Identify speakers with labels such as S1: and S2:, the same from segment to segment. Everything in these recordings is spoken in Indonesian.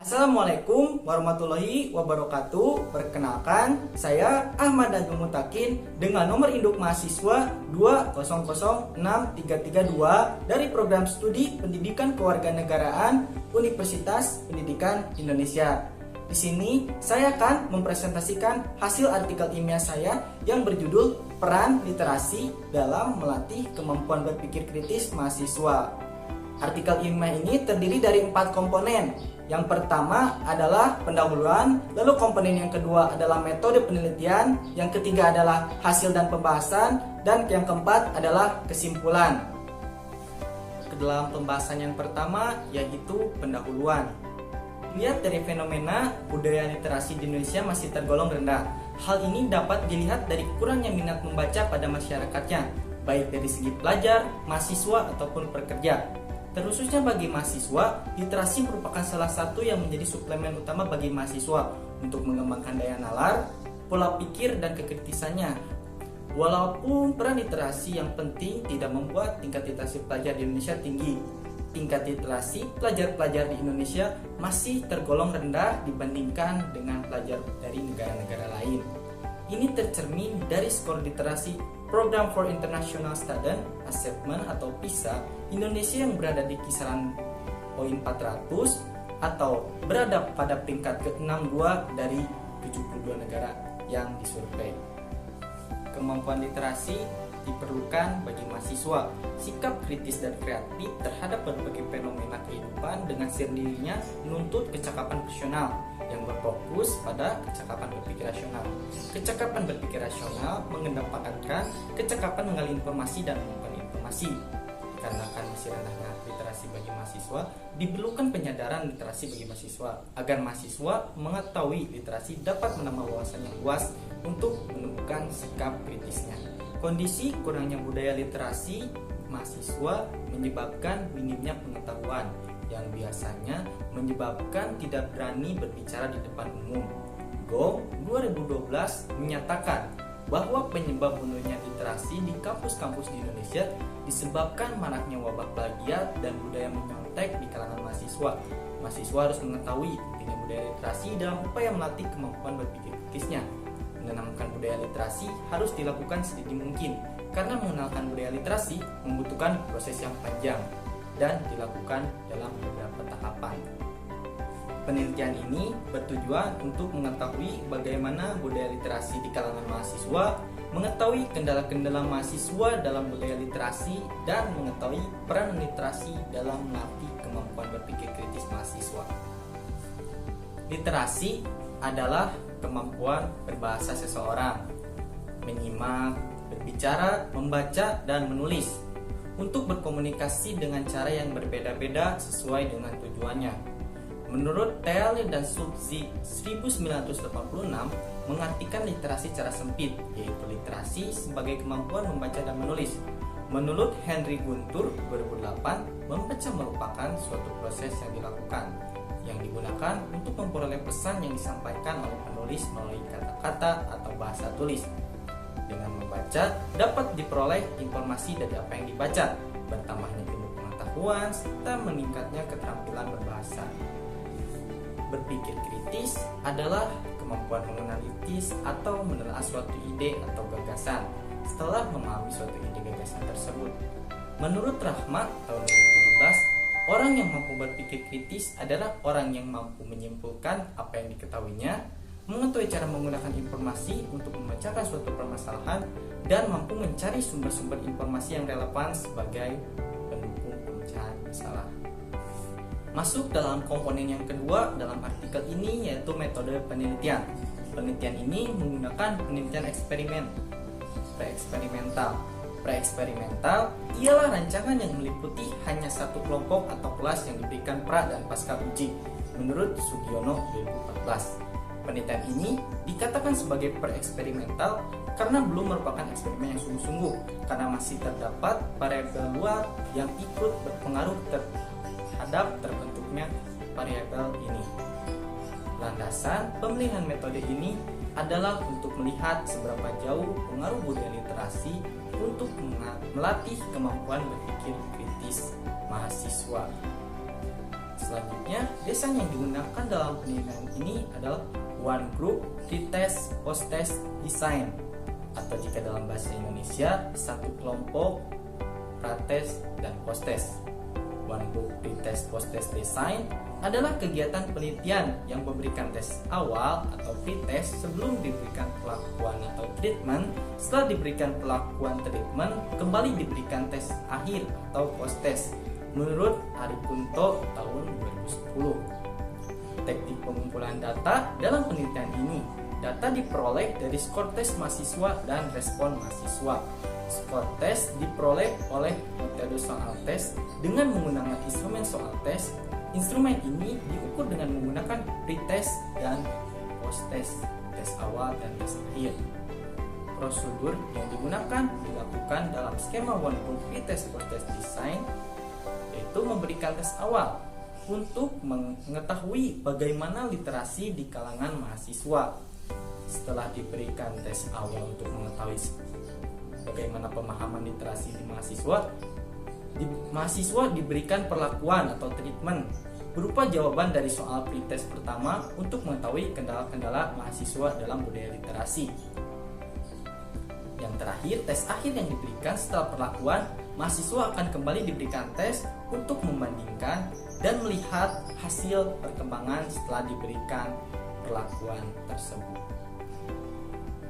S1: Assalamualaikum warahmatullahi wabarakatuh. Perkenalkan, saya Ahmad Najmul Mutakin dengan nomor induk mahasiswa 2006332 dari program studi Pendidikan Kewarganegaraan Universitas Pendidikan Indonesia. Di sini saya akan mempresentasikan hasil artikel ilmiah saya yang berjudul Peran Literasi dalam Melatih Kemampuan Berpikir Kritis Mahasiswa. Artikel ilmiah ini terdiri dari 4 komponen. Yang pertama adalah pendahuluan, lalu komponen yang kedua adalah metode penelitian, yang ketiga adalah hasil dan pembahasan, dan yang keempat adalah kesimpulan. Ke dalam pembahasan yang pertama yaitu pendahuluan. Lihat dari fenomena budaya literasi di Indonesia masih tergolong rendah. Hal ini dapat dilihat dari kurangnya minat membaca pada masyarakatnya, baik dari segi pelajar, mahasiswa, ataupun pekerja. Terkhususnya bagi mahasiswa, literasi merupakan salah satu yang menjadi suplemen utama bagi mahasiswa untuk mengembangkan daya nalar, pola pikir, dan kekritisannya. Walaupun peran literasi yang penting tidak membuat tingkat literasi pelajar di Indonesia tinggi, tingkat literasi pelajar-pelajar di Indonesia masih tergolong rendah dibandingkan dengan pelajar dari negara-negara lain. Ini tercermin dari skor literasi Program for International Student Assessment atau PISA Indonesia yang berada di kisaran poin 400 atau berada pada peringkat ke-62 dari 72 negara yang disurvei. Kemampuan literasi diperlukan bagi mahasiswa. Sikap kritis dan kreatif terhadap berbagai fenomena kehidupan dengan sendirinya menuntut kecakapan profesional yang berfokus pada kecakapan berpikir rasional. Kecakapan berpikir rasional mengedepankan kecakapan mengali informasi dan mengumpulkan informasi. Dikarenakan masih rendahnya literasi bagi mahasiswa, diperlukan penyadaran literasi bagi mahasiswa agar mahasiswa mengetahui literasi dapat menambah wawasan yang luas untuk menemukan sikap kritisnya. Kondisi kurangnya budaya literasi mahasiswa menyebabkan minimnya pengetahuan yang biasanya menyebabkan tidak berani berbicara di depan umum. GOM 2012 menyatakan bahwa penyebab menurunnya literasi di kampus-kampus di Indonesia disebabkan maraknya wabah plagiat dan budaya menyontek di kalangan mahasiswa. Mahasiswa harus mengetahui pentingnya budaya literasi dalam upaya melatih kemampuan berpikir kritisnya. Menanamkan budaya literasi harus dilakukan sedini mungkin, karena mengenalkan budaya literasi membutuhkan proses yang panjang dan dilakukan dalam beberapa tahapan. Penelitian ini bertujuan untuk mengetahui bagaimana budaya literasi di kalangan mahasiswa, mengetahui kendala-kendala mahasiswa dalam budaya literasi, dan mengetahui peran literasi dalam melatih kemampuan berpikir kritis mahasiswa. Literasi adalah kemampuan berbahasa seseorang, menyimak, berbicara, membaca, dan menulis untuk berkomunikasi dengan cara yang berbeda-beda sesuai dengan tujuannya. Menurut Taylor dan Subzi 1986 mengartikan literasi secara sempit, yaitu literasi sebagai kemampuan membaca dan menulis. Menurut Henry Guntur 2008, membaca merupakan suatu proses yang dilakukan, yang digunakan untuk memperoleh pesan yang disampaikan oleh penulis melalui kata-kata atau bahasa tulis. Dengan membaca dapat diperoleh informasi dari apa yang dibaca, bertambahnya ilmu pengetahuan, serta meningkatnya keterampilan berbahasa. Berpikir kritis adalah kemampuan menganalitis atau menelaah suatu ide atau gagasan setelah memahami suatu ide gagasan tersebut. Menurut Rahmat tahun 2017, orang yang mampu berpikir kritis adalah orang yang mampu menyimpulkan apa yang diketahuinya, mengetahui cara menggunakan informasi untuk memecahkan suatu permasalahan, dan mampu mencari sumber-sumber informasi yang relevan sebagai pendukung pemecahan masalah. Masuk dalam komponen yang kedua dalam artikel ini yaitu metode penelitian. Penelitian ini menggunakan penelitian Pre-eksperimental ialah rancangan yang meliputi hanya satu kelompok atau kelas yang diberikan pra dan pasca uji menurut Sugiono 2014. Penelitian ini dikatakan sebagai pre-eksperimental karena belum merupakan eksperimen yang sungguh-sungguh, karena masih terdapat variabel luar yang ikut berpengaruh terhadap terbentuknya variabel ini. Landasan pemilihan metode ini adalah untuk melihat seberapa jauh pengaruh budaya literasi untuk melatih kemampuan berpikir kritis mahasiswa. Selanjutnya, desain yang digunakan dalam penilaian ini adalah one group, pre-test, post-test, design, atau jika dalam bahasa Indonesia, satu kelompok, pra-test, dan post-test. One group, pre-test, post-test, design adalah kegiatan penelitian yang memberikan tes awal atau pre-test sebelum diberikan perlakuan atau treatment. Setelah diberikan perlakuan treatment, kembali diberikan tes akhir atau post-test menurut Ari Kunto tahun 2010. Teknik pengumpulan data dalam penelitian ini, data diperoleh dari skor tes mahasiswa dan respon mahasiswa. Skor tes diperoleh oleh metode soal tes dengan menggunakan instrumen soal tes. Instrumen ini diukur dengan menggunakan pre-test dan post-test, tes awal dan tes akhir. Prosedur yang digunakan dilakukan dalam skema one group pre-test post-test design, yaitu memberikan tes awal untuk mengetahui bagaimana literasi di kalangan mahasiswa. Setelah diberikan tes awal untuk mengetahui bagaimana pemahaman literasi di mahasiswa diberikan perlakuan atau treatment berupa jawaban dari soal pretest pertama untuk mengetahui kendala-kendala mahasiswa dalam budaya literasi. Yang terakhir, tes akhir yang diberikan setelah perlakuan, mahasiswa akan kembali diberikan tes untuk membandingkan dan melihat hasil perkembangan setelah diberikan perlakuan tersebut.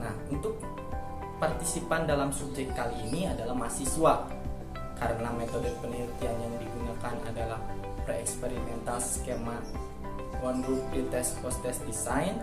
S1: Nah, untuk partisipan dalam subjek kali ini adalah mahasiswa. Karena metode penelitian yang digunakan adalah pre-eksperimental skema one group pre-test post-test design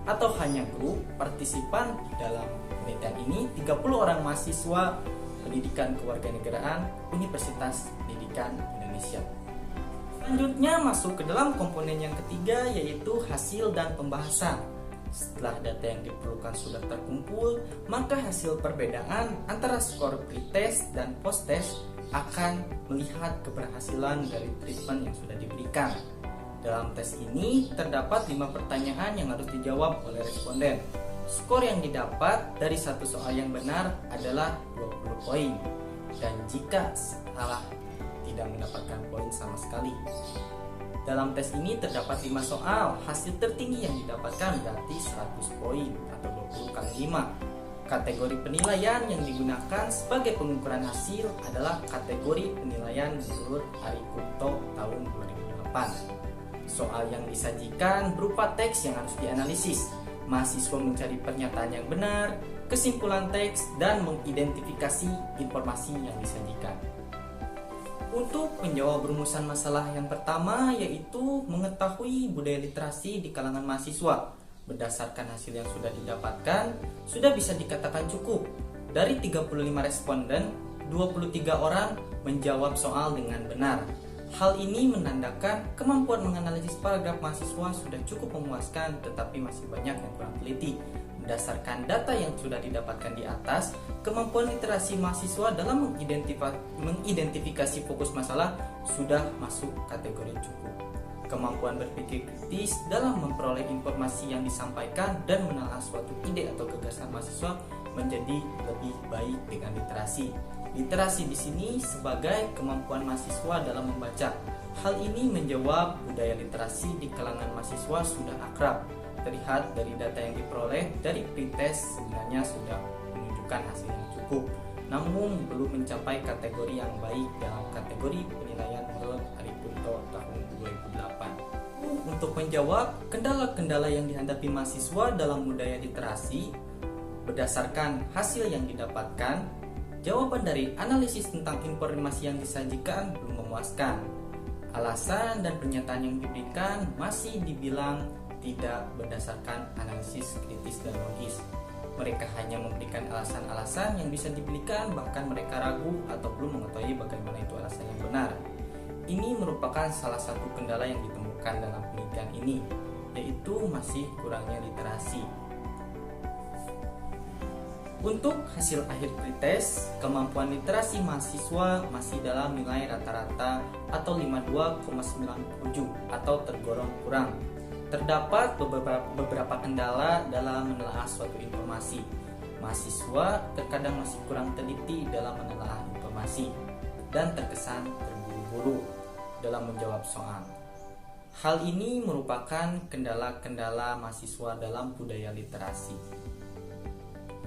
S1: atau hanya grup, partisipan dalam penelitian ini 30 orang mahasiswa Pendidikan Kewarganegaraan Universitas Pendidikan Indonesia. Selanjutnya masuk ke dalam komponen yang ketiga, yaitu hasil dan pembahasan. Setelah data yang diperlukan sudah terkumpul, maka hasil perbedaan antara skor pretest dan posttest akan melihat keberhasilan dari treatment yang sudah diberikan. Dalam tes ini terdapat 5 pertanyaan yang harus dijawab oleh responden. Skor yang didapat dari satu soal yang benar adalah 20 poin, dan jika salah tidak mendapatkan poin sama sekali. Dalam tes ini terdapat 5 soal, hasil tertinggi yang didapatkan berarti 100 poin atau 20 kali 5. Kategori penilaian yang digunakan sebagai pengukuran hasil adalah kategori penilaian menurut Ari Kunto tahun 2008. Soal yang disajikan berupa teks yang harus dianalisis. Mahasiswa mencari pernyataan yang benar, kesimpulan teks, dan mengidentifikasi informasi yang disajikan. Untuk menjawab rumusan masalah yang pertama, yaitu mengetahui budaya literasi di kalangan mahasiswa. Berdasarkan hasil yang sudah didapatkan, sudah bisa dikatakan cukup. Dari 35 responden, 23 orang menjawab soal dengan benar. Hal ini menandakan kemampuan menganalisis paragraf mahasiswa sudah cukup memuaskan, tetapi masih banyak yang kurang teliti. Berdasarkan data yang sudah didapatkan di atas, kemampuan literasi mahasiswa dalam mengidentifikasi fokus masalah sudah masuk kategori cukup. Kemampuan berpikir kritis dalam memperoleh informasi yang disampaikan dan menelaah suatu ide atau gagasan mahasiswa menjadi lebih baik dengan literasi. Literasi di sini sebagai kemampuan mahasiswa dalam membaca. Hal ini menjawab budaya literasi di kalangan mahasiswa sudah akrab. Terlihat dari data yang diperoleh dari pretest sebenarnya sudah menunjukkan hasil yang cukup, namun belum mencapai kategori yang baik dalam kategori penilaian menurut Ari Kunto tahun 2008. Untuk menjawab kendala-kendala yang dihadapi mahasiswa dalam budaya literasi berdasarkan hasil yang didapatkan, jawaban dari analisis tentang informasi yang disajikan belum memuaskan. Alasan dan pernyataan yang diberikan masih dibilang tidak berdasarkan analisis kritis dan logis. Mereka hanya memberikan alasan-alasan yang bisa diberikan, bahkan mereka ragu atau belum mengetahui bagaimana itu alasan yang benar. Ini merupakan salah satu kendala yang ditemukan dalam penelitian ini, yaitu masih kurangnya literasi. Untuk hasil akhir pretest, kemampuan literasi mahasiswa masih dalam nilai rata-rata atau 52,97 atau tergolong kurang. Terdapat beberapa kendala dalam menelaah suatu informasi. Mahasiswa terkadang masih kurang teliti dalam menelaah informasi dan terkesan terburu-buru dalam menjawab soal. Hal ini merupakan kendala-kendala mahasiswa dalam budaya literasi.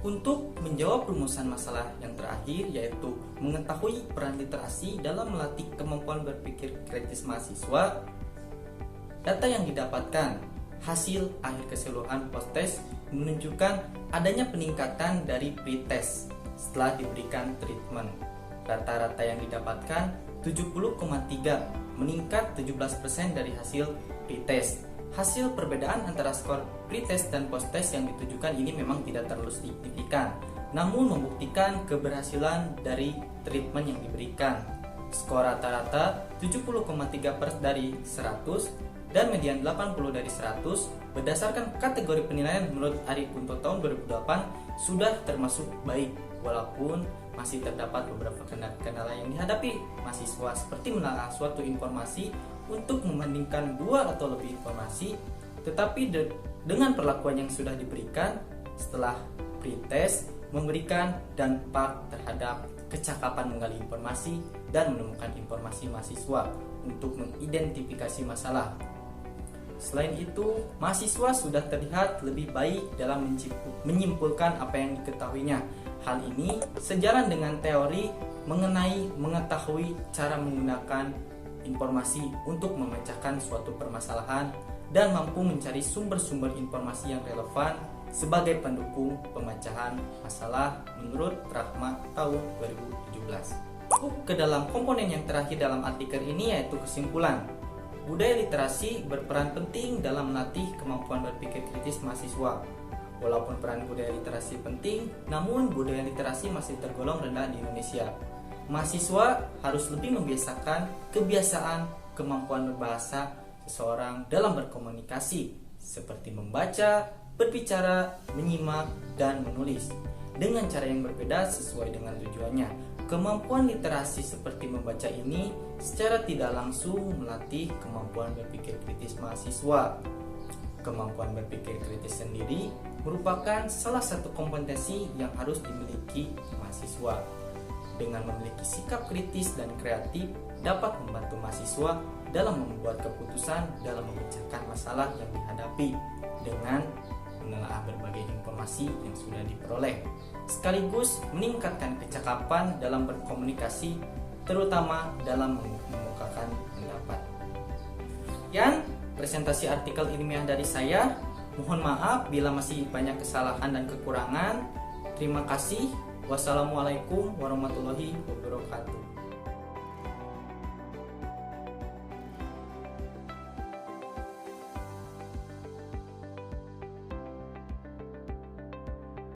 S1: Untuk menjawab rumusan masalah yang terakhir, yaitu mengetahui peran literasi dalam melatih kemampuan berpikir kritis mahasiswa, data yang didapatkan hasil akhir keseluruhan post-test menunjukkan adanya peningkatan dari pre-test setelah diberikan treatment. Rata-rata yang didapatkan 70,3, meningkat 17% dari hasil pre-test. Hasil perbedaan antara skor pre-test dan post-test yang ditujukan ini memang tidak terlalu signifikan, namun membuktikan keberhasilan dari treatment yang diberikan. Skor rata-rata 70,3 dari 100 dan median 80 dari 100 berdasarkan kategori penilaian menurut Ari Kunto tahun 2008 sudah termasuk baik, walaupun masih terdapat beberapa kendala yang dihadapi mahasiswa, seperti menelaah suatu informasi untuk membandingkan dua atau lebih informasi, tetapi dengan perlakuan yang sudah diberikan setelah pre-test memberikan dampak terhadap kecakapan menggali informasi dan menemukan informasi mahasiswa untuk mengidentifikasi masalah. Selain itu, mahasiswa sudah terlihat lebih baik dalam menyimpulkan apa yang diketahuinya. Hal ini sejalan dengan teori mengenai mengetahui cara menggunakan informasi untuk memecahkan suatu permasalahan dan mampu mencari sumber-sumber informasi yang relevan sebagai pendukung pemecahan masalah menurut Rahma tahun 2017. Ke dalam komponen yang terakhir dalam artikel ini, yaitu kesimpulan. Budaya literasi berperan penting dalam melatih kemampuan berpikir kritis mahasiswa. Walaupun peran budaya literasi penting, namun budaya literasi masih tergolong rendah di Indonesia. Mahasiswa harus lebih membiasakan kebiasaan kemampuan berbahasa seseorang dalam berkomunikasi, seperti membaca, berbicara, menyimak, dan menulis dengan cara yang berbeda sesuai dengan tujuannya. Kemampuan literasi seperti membaca ini secara tidak langsung melatih kemampuan berpikir kritis mahasiswa. Kemampuan berpikir kritis sendiri merupakan salah satu kompetensi yang harus dimiliki mahasiswa. Dengan memiliki sikap kritis dan kreatif dapat membantu mahasiswa dalam membuat keputusan dalam memecahkan masalah yang dihadapi dengan menelaah berbagai informasi yang sudah diperoleh, sekaligus meningkatkan kecakapan dalam berkomunikasi, terutama dalam mengemukakan pendapat. Sekian presentasi artikel ilmiah dari saya. Mohon maaf bila masih banyak kesalahan dan kekurangan. Terima kasih. Wassalamualaikum warahmatullahi wabarakatuh.